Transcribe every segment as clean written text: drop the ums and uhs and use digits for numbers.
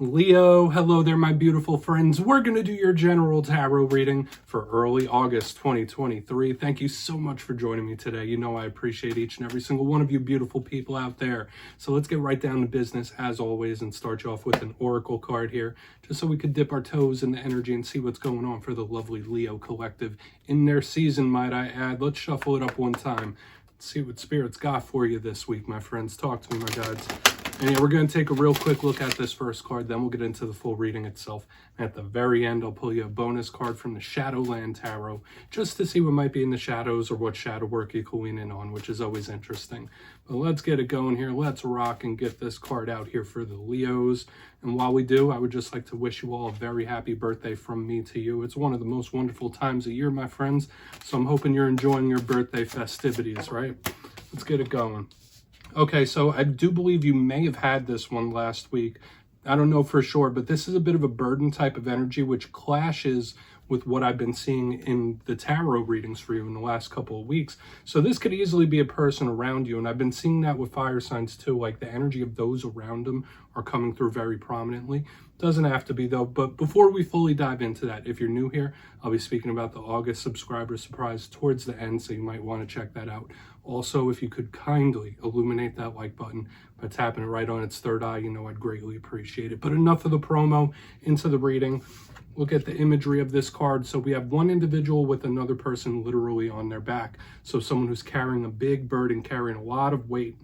Leo, hello there, my beautiful friends. We're going to do your general tarot reading for early August 2023. Thank you so much for joining me today. You know I appreciate each and every single one of you beautiful people out there. So let's get right down to business as always and start you off with an oracle card here, just so we could dip our toes in the energy and see what's going on for the lovely Leo collective in their season, might I add. Let's shuffle it up one time. Let's see what Spirit's got for you this week, my friends. Talk to me, my guides. And yeah, we're going to take a real quick look at this first card, then we'll get into the full reading itself. And at the very end, I'll pull you a bonus card from the Shadowland Tarot, just to see what might be in the shadows or what shadow work you can lean in on, which is always interesting. But let's get it going here. Let's rock and get this card out here for the Leos. And while we do, I would just like to wish you all a very happy birthday from me to you. It's one of the most wonderful times of year, my friends. So I'm hoping you're enjoying your birthday festivities, right? Let's get it going. Okay, so I do believe you may have had this one last week. I don't know for sure, but this is a bit of a burden type of energy, which clashes with what I've been seeing in the tarot readings for you in the last couple of weeks. So this could easily be a person around you, and I've been seeing that with fire signs too, like the energy of those around them are coming through very prominently. Doesn't have to be though, but before we fully dive into that, if you're new here, I'll be speaking about the August subscriber surprise towards the end, so you might want to check that out. Also, if you could kindly illuminate that like button by tapping it right on its third eye, you know I'd greatly appreciate it. But enough of the promo, into the reading. Look at the imagery of this card. So we have one individual with another person literally on their back. So someone who's carrying a big burden, carrying a lot of weight.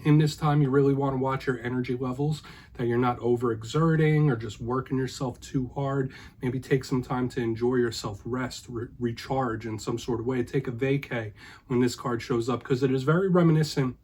In this time, you really want to watch your energy levels, that you're not overexerting or just working yourself too hard. Maybe take some time to enjoy yourself, rest, recharge in some sort of way. Take a vacay when this card shows up, because it is very reminiscent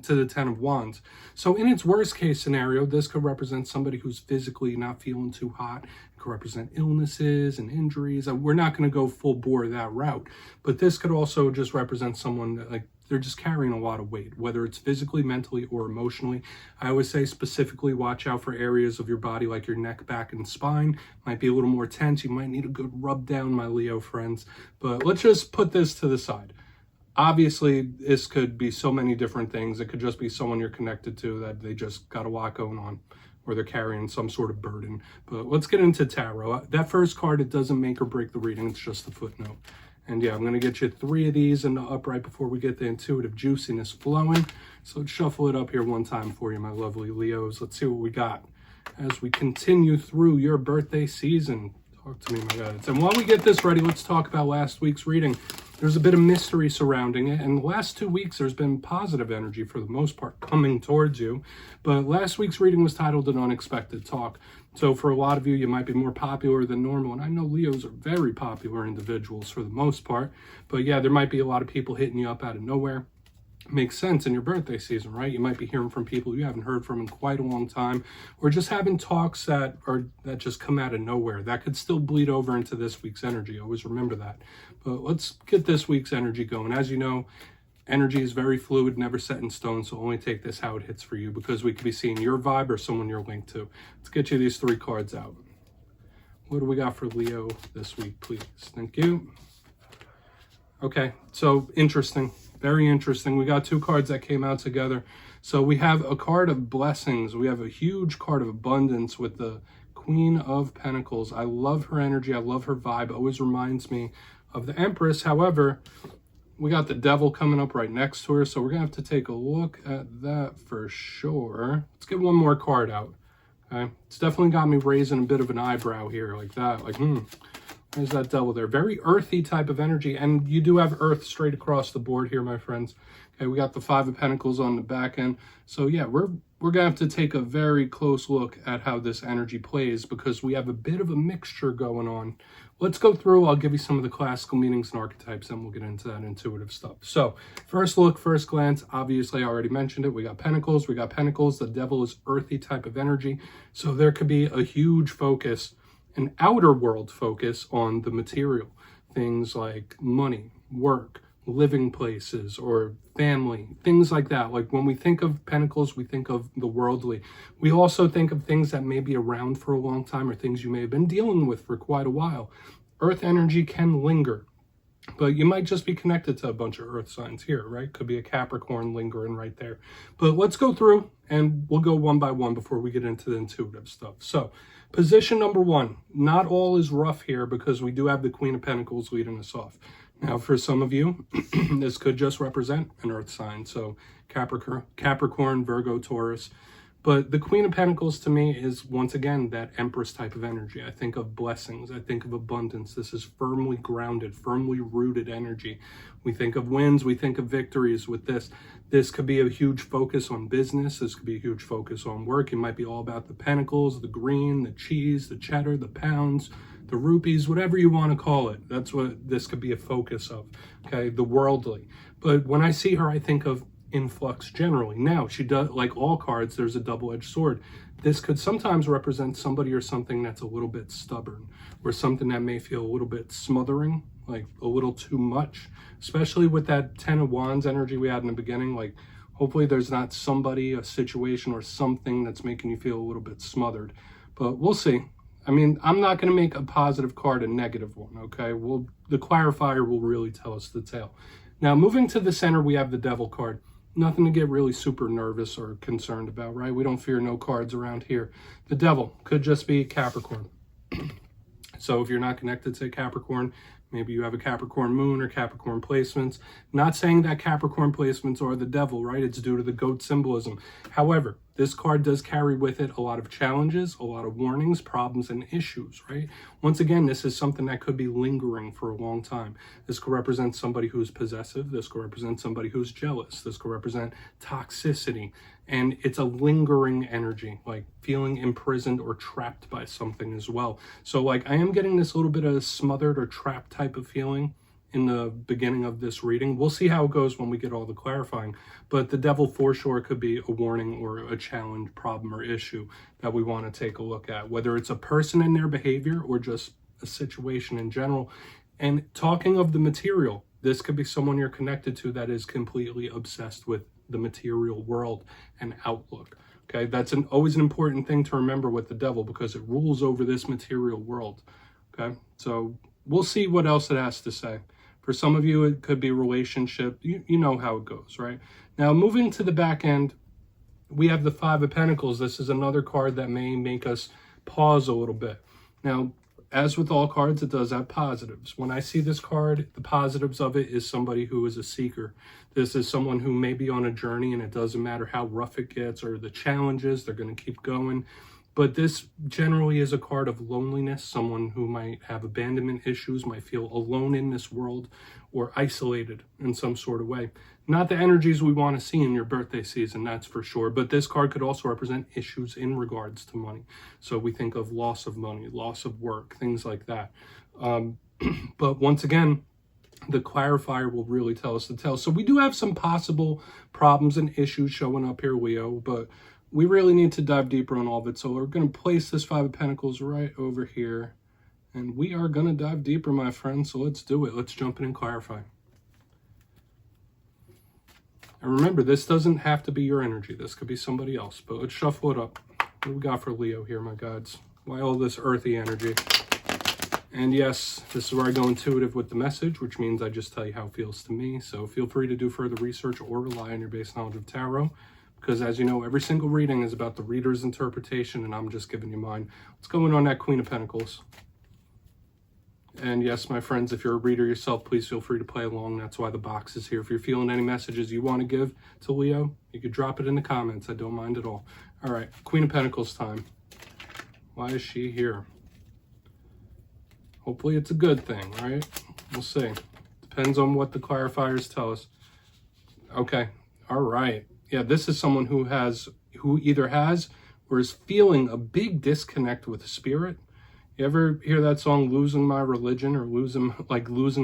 to the Ten of Wands. So in its worst case scenario, this could represent somebody who's physically not feeling too hot. It could represent illnesses and injuries. We're not going to go full bore that route, but this could also just represent someone that, like, they're just carrying a lot of weight, whether it's physically, mentally, or emotionally. I always say specifically watch out for areas of your body like your neck, back, and spine. Might be a little more tense. You might need a good rub down, my Leo friends. But let's just put this to the side. Obviously, this could be so many different things. It could just be someone you're connected to that they just got a lot going on, or they're carrying some sort of burden. But let's get into tarot. That first card, it doesn't make or break the reading. It's just a footnote. And yeah, I'm going to get you 3 of these in the upright before we get the intuitive juiciness flowing. So let's shuffle it up here one time for you, my lovely Leos. Let's see what we got as we continue through your birthday season. Talk to me, my guys. And while we get this ready, let's talk about last week's reading. There's a bit of mystery surrounding it, and the last 2 weeks there's been positive energy for the most part coming towards you. But last week's reading was titled An Unexpected Talk. So for a lot of you, you might be more popular than normal, and I know Leos are very popular individuals for the most part. But yeah, there might be a lot of people hitting you up out of nowhere. Makes sense in your birthday season, right? You might be hearing from people you haven't heard from in quite a long time, or just having talks that just come out of nowhere. That could still bleed over into this week's energy. Always remember that. But let's get this week's energy going. As you know, energy is very fluid, never set in stone, so only take this how it hits for you, because we could be seeing your vibe or someone you're linked to. Let's get you these 3 cards out. What do we got for Leo this week, please? Thank you. Okay, so interesting. Very interesting. We got 2 cards that came out together. So we have a card of blessings. We have a huge card of abundance with the Queen of Pentacles. I love her energy. I love her vibe. It always reminds me of the Empress. However, we got the Devil coming up right next to her. So we're going to have to take a look at that for sure. Let's get one more card out. Okay. It's definitely got me raising a bit of an eyebrow here like that. Like, there's that Devil there. Very earthy type of energy. And you do have earth straight across the board here, my friends. Okay, we got the 5 of Pentacles on the back end. So yeah, we're going to have to take a very close look at how this energy plays, because we have a bit of a mixture going on. Let's go through. I'll give you some of the classical meanings and archetypes, and we'll get into that intuitive stuff. So first look, first glance, obviously I already mentioned it. We got Pentacles. We got Pentacles. The Devil is earthy type of energy. So there could be a huge focus, an outer world focus on the material. Things like money, work, living places, or family, things like that. Like when we think of Pentacles, we think of the worldly. We also think of things that may be around for a long time, or things you may have been dealing with for quite a while. Earth energy can linger. But you might just be connected to a bunch of earth signs here, right? Could be a Capricorn lingering right there. But let's go through and we'll go one by one before we get into the intuitive stuff. So position number one, not all is rough here because we do have the Queen of Pentacles leading us off. Now, for some of you, this could just represent an earth sign. So Capricorn, Virgo, Taurus. But the Queen of Pentacles to me is, once again, that Empress type of energy. I think of blessings. I think of abundance. This is firmly grounded, firmly rooted energy. We think of wins. We think of victories with this. This could be a huge focus on business. This could be a huge focus on work. It might be all about the pentacles, the green, the cheese, the cheddar, the pounds, the rupees, whatever you want to call it. That's what this could be a focus of, okay? The worldly. But when I see her, I think of influx generally. Now, she does, like all cards, there's a double-edged sword. This could sometimes represent somebody or something that's a little bit stubborn, or something that may feel a little bit smothering, like a little too much, especially with that 10 of Wands energy we had in the beginning. Like, hopefully there's not somebody, a situation, or something that's making you feel a little bit smothered. But we'll see. I mean, I'm not going to make a positive card a negative one, okay? The clarifier will really tell us the tale. Now, moving to the center, we have the Devil card. Nothing to get really super nervous or concerned about, right? We don't fear no cards around here. The Devil could just be Capricorn. So if you're not connected to Capricorn, maybe you have a Capricorn moon or Capricorn placements. Not saying that Capricorn placements are the devil, right? It's due to the goat symbolism. However, this card does carry with it a lot of challenges, a lot of warnings, problems, and issues, right? Once again, this is something that could be lingering for a long time. This could represent somebody who's possessive. This could represent somebody who's jealous. This could represent toxicity. And it's a lingering energy, like feeling imprisoned or trapped by something as well. So like I am getting this little bit of a smothered or trapped type of feeling in the beginning of this reading. We'll see how it goes when we get all the clarifying. But the Devil for sure could be a warning or a challenge, problem, or issue that we want to take a look at, whether it's a person and their behavior or just a situation in general. And talking of the material, this could be someone you're connected to that is completely obsessed with the material world and outlook. Okay, that's always an important thing to remember with the Devil because it rules over this material world. Okay, so we'll see what else it has to say. For some of you, it could be relationship. You know how it goes, right? Now, moving to the back end, we have the Five of Pentacles. This is another card that may make us pause a little bit. Now, as with all cards, it does have positives. When I see this card, the positives of it is somebody who is a seeker. This is someone who may be on a journey, and it doesn't matter how rough it gets or the challenges, they're going to keep going. But this generally is a card of loneliness, someone who might have abandonment issues, might feel alone in this world or isolated in some sort of way. Not the energies we want to see in your birthday season, that's for sure. But this card could also represent issues in regards to money. So we think of loss of money, loss of work, things like that. But once again, the clarifier will really tell us the tale. So we do have some possible problems and issues showing up here, Leo, but we really need to dive deeper on all of it. So we're going to place this Five of Pentacles right over here. And we are going to dive deeper, my friends. So let's do it. Let's jump in and clarify. And remember, this doesn't have to be your energy. This could be somebody else. But let's shuffle it up. What do we got for Leo here, my gods? Why all this earthy energy? And yes, this is where I go intuitive with the message, which means I just tell you how it feels to me. So feel free to do further research or rely on your base knowledge of tarot. Because as you know, every single reading is about the reader's interpretation, and I'm just giving you mine. What's going on that Queen of Pentacles? And yes, my friends, if you're a reader yourself, please feel free to play along. That's why the box is here. If you're feeling any messages you want to give to Leo, you could drop it in the comments. I don't mind at all. All right, Queen of Pentacles time. Why is she here? Hopefully it's a good thing, right? We'll see. Depends on what the clarifiers tell us. Okay, all right. Yeah, this is someone who either has or is feeling a big disconnect with spirit. You ever hear that song, Losing My Religion, or losing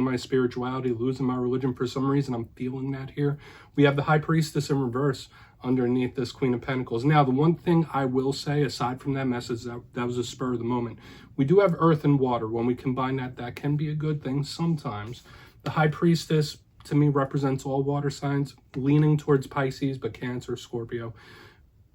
my spirituality, losing my religion? For some reason, I'm feeling that here. We have the High Priestess in reverse underneath this Queen of Pentacles. Now, the one thing I will say, aside from that message, that was a spur of the moment. We do have earth and water. When we combine that, that can be a good thing sometimes. The High Priestess, to me, represents all water signs, leaning towards Pisces, but Cancer, Scorpio.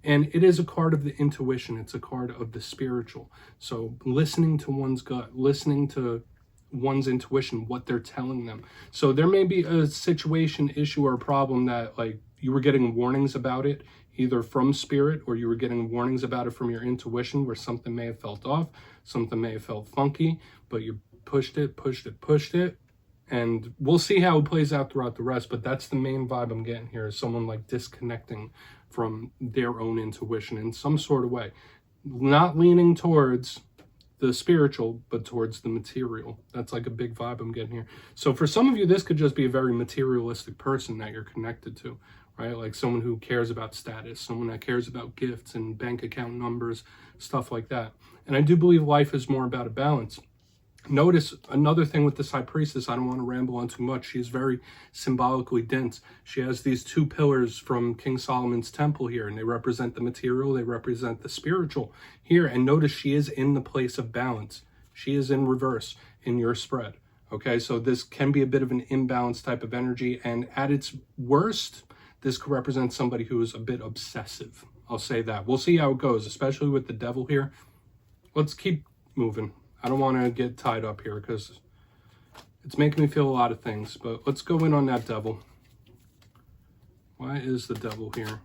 And it is a card of the intuition. It's a card of the spiritual. So listening to one's gut, listening to one's intuition, what they're telling them. So there may be a situation, issue, or a problem that like you were getting warnings about it, either from spirit or you were getting warnings about it from your intuition, where something may have felt off, something may have felt funky, but you pushed it, and we'll see how it plays out throughout the rest. But that's the main vibe I'm getting here, is someone like disconnecting from their own intuition in some sort of way, not leaning towards the spiritual, but towards the material. That's like a big vibe I'm getting here. So for some of you, this could just be a very materialistic person that you're connected to, right? Like someone who cares about status, someone that cares about gifts and bank account numbers, stuff like that. And I do believe life is more about a balance. Notice another thing with this high priestess, I don't want to ramble on too much. She's very symbolically dense. She has these two pillars from King Solomon's temple here, and they represent the material, they represent the spiritual here. And notice she is in the place of balance. She is in reverse in your spread. Okay, so this can be a bit of an imbalanced type of energy, and at its worst, this could represent somebody who is a bit obsessive. I'll say that. We'll see how it goes, especially with the devil here. Let's keep moving. I don't want to get tied up here because it's making me feel a lot of things, but let's go in on that devil. Why is the devil here?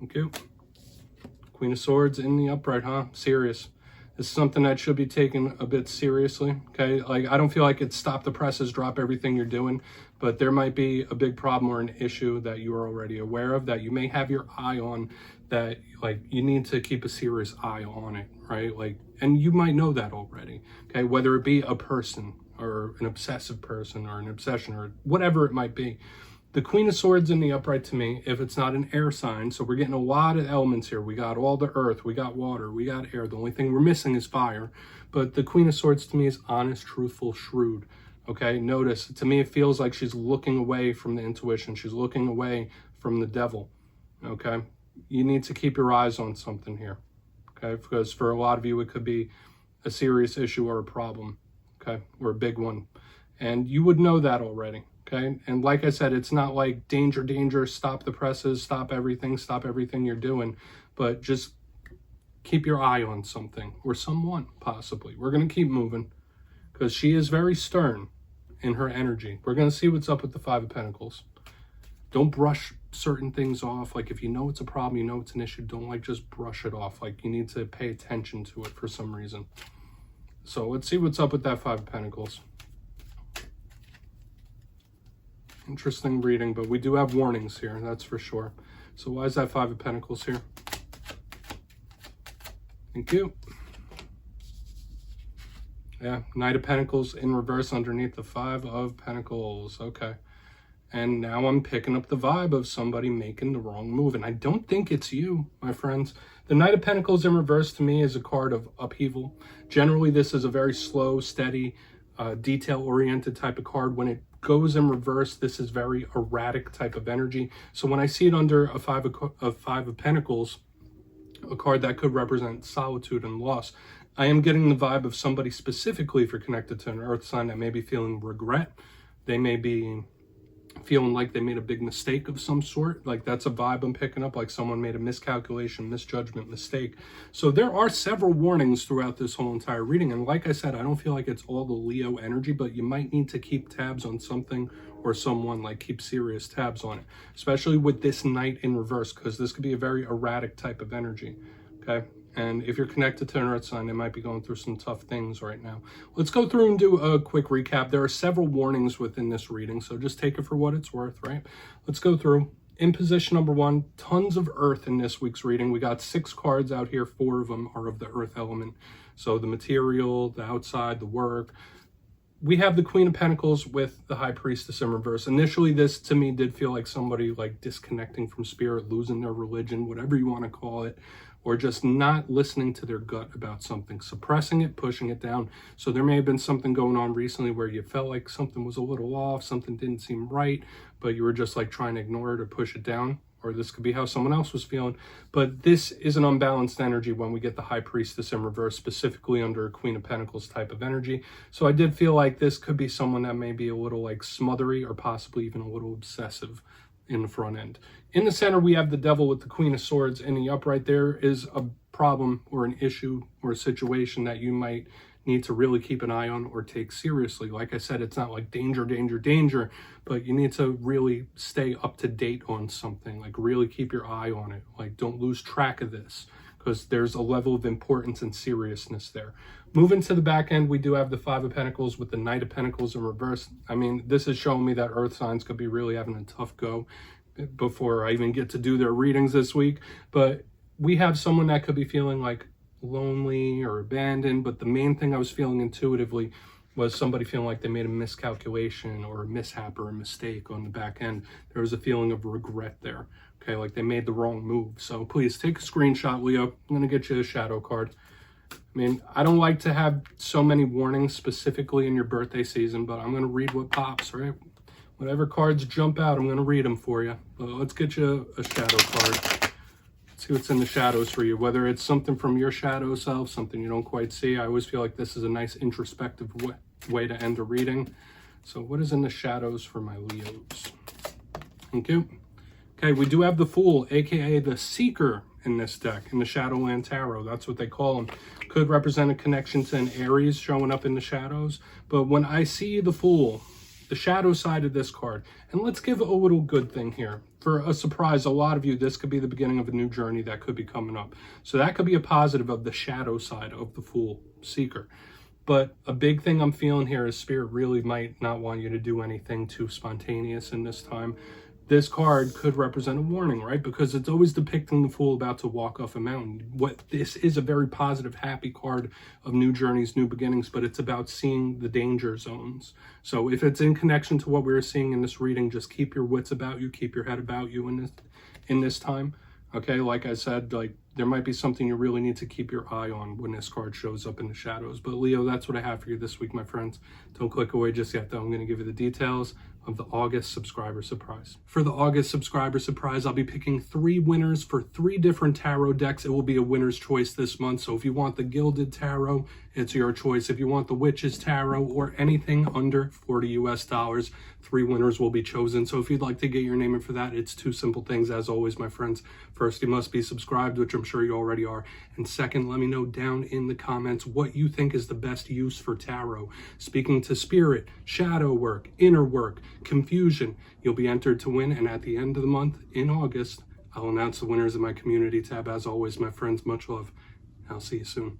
Okay. Queen of Swords in the upright, huh? Serious. This is something that should be taken a bit seriously, okay? Like, I don't feel like it's stop the presses, drop everything you're doing, but there might be a big problem or an issue that you are already aware of, that you may have your eye on, that like you need to keep a serious eye on it, right? Like, and you might know that already, okay? Whether it be a person or an obsessive person or an obsession or whatever it might be. The Queen of Swords in the upright, to me, if it's not an air sign, so we're getting a lot of elements here. We got all the earth, we got water, we got air. The only thing we're missing is fire. But the Queen of Swords to me is honest, truthful, shrewd. Okay, notice, to me it feels like she's looking away from the intuition. She's looking away from the devil. Okay, you need to keep your eyes on something here. Okay, because for a lot of you it could be a serious issue or a problem. Okay, or a big one. And you would know that already. Okay, and like I said, it's not like danger, danger, stop the presses, stop everything you're doing, but just keep your eye on something or someone, possibly. We're going to keep moving because she is very stern in her energy. We're going to see what's up with the Five of Pentacles. Don't brush certain things off. Like, if you know it's a problem, you know it's an issue, don't like just brush it off. Like, you need to pay attention to it for some reason. So let's see what's up with that Five of Pentacles. Interesting reading, but we do have warnings here, that's for sure. So why is that Five of Pentacles here? Thank you. Yeah, Knight of Pentacles in reverse underneath the Five of Pentacles. Okay. And now I'm picking up the vibe of somebody making the wrong move. And I don't think it's you, my friends. The Knight of Pentacles in reverse to me is a card of upheaval. Generally, this is a very slow, steady, detail-oriented type of card. When it goes in reverse, this is very erratic type of energy. So when I see it under a Five of Pentacles, a card that could represent solitude and loss, I am getting the vibe of somebody specifically, if you're connected to an earth sign, that may be feeling regret. They may be feeling like they made a big mistake of some sort. Like, that's a vibe I'm picking up, like someone made a miscalculation, misjudgment, mistake. So there are several warnings throughout this whole entire reading. And like I said, I don't feel like it's all the Leo energy, but you might need to keep tabs on something or someone, like keep serious tabs on it, especially with this Knight in reverse, because this could be a very erratic type of energy. Okay. And if you're connected to an earth sign, they might be going through some tough things right now. Let's go through and do a quick recap. There are several warnings within this reading, so just take it for what it's worth, right? Let's go through. In position number 1, tons of earth in this week's reading. We got 6 cards out here. 4 of them are of the earth element. So the material, the outside, the work. We have the Queen of Pentacles with the High Priestess in reverse. Initially, this to me did feel like somebody like disconnecting from spirit, losing their religion, whatever you want to call it, or just not listening to their gut about something, suppressing it, pushing it down. So there may have been something going on recently where you felt like something was a little off, something didn't seem right, but you were just like trying to ignore it or push it down. Or this could be how someone else was feeling. But this is an unbalanced energy when we get the High Priestess in reverse, specifically under a Queen of Pentacles type of energy. So I did feel like this could be someone that may be a little like smothery or possibly even a little obsessive in the front end. In the center, we have the devil with the Queen of Swords. In the upright, there is a problem or an issue or a situation that you might need to really keep an eye on or take seriously. Like I said, it's not like danger, danger, danger, but you need to really stay up to date on something. Like really keep your eye on it. Like don't lose track of this, because there's a level of importance and seriousness there. Moving to the back end, we do have the Five of Pentacles with the Knight of Pentacles in reverse. I mean, this is showing me that earth signs could be really having a tough go before I even get to do their readings this week. But we have someone that could be feeling like lonely or abandoned, but the main thing I was feeling intuitively was somebody feeling like they made a miscalculation or a mishap or a mistake on the back end. There was a feeling of regret there, okay, like they made the wrong move. So please take a screenshot, Leo. I'm going to get you a shadow card. I mean, I don't like to have so many warnings specifically in your birthday season, but I'm going to read what pops, right? Whatever cards jump out, I'm going to read them for you. Let's get you a shadow card. See what's in the shadows for you, whether it's something from your shadow self, something you don't quite see. I always feel like this is a nice introspective way to end a reading. So what is in the shadows for my Leos? Thank you. Okay, we do have the Fool, aka the Seeker, in this deck, in the Shadowland Tarot. That's what they call him. Could represent a connection to an Aries showing up in the shadows. But when I see the Fool, the shadow side of this card, and let's give a little good thing here. For a surprise, a lot of you, this could be the beginning of a new journey that could be coming up. So that could be a positive of the shadow side of the Fool, Seeker. But a big thing I'm feeling here is Spirit really might not want you to do anything too spontaneous in this time. This card could represent a warning, right? Because it's always depicting the Fool about to walk off a mountain. This is a very positive, happy card of new journeys, new beginnings, but it's about seeing the danger zones. So if it's in connection to what we were seeing in this reading, just keep your wits about you, keep your head about you in this time. Okay, like I said, like there might be something you really need to keep your eye on when this card shows up in the shadows. But Leo, that's what I have for you this week, my friends. Don't click away just yet, though. I'm going to give you the details of the August subscriber surprise. For the August subscriber surprise, I'll be picking 3 winners for 3 different tarot decks. It will be a winner's choice this month. So if you want the Gilded Tarot, it's your choice. If you want the Witches Tarot or anything under $40 US, 3 winners will be chosen. So if you'd like to get your name in for that, it's 2 simple things. As always, my friends. First, you must be subscribed, which I'm sure you already are. And second, let me know down in the comments what you think is the best use for tarot. Speaking to spirit, shadow work, inner work, confusion. You'll be entered to win. And at the end of the month, in August, I'll announce the winners in my community tab. As always, my friends, much love. I'll see you soon.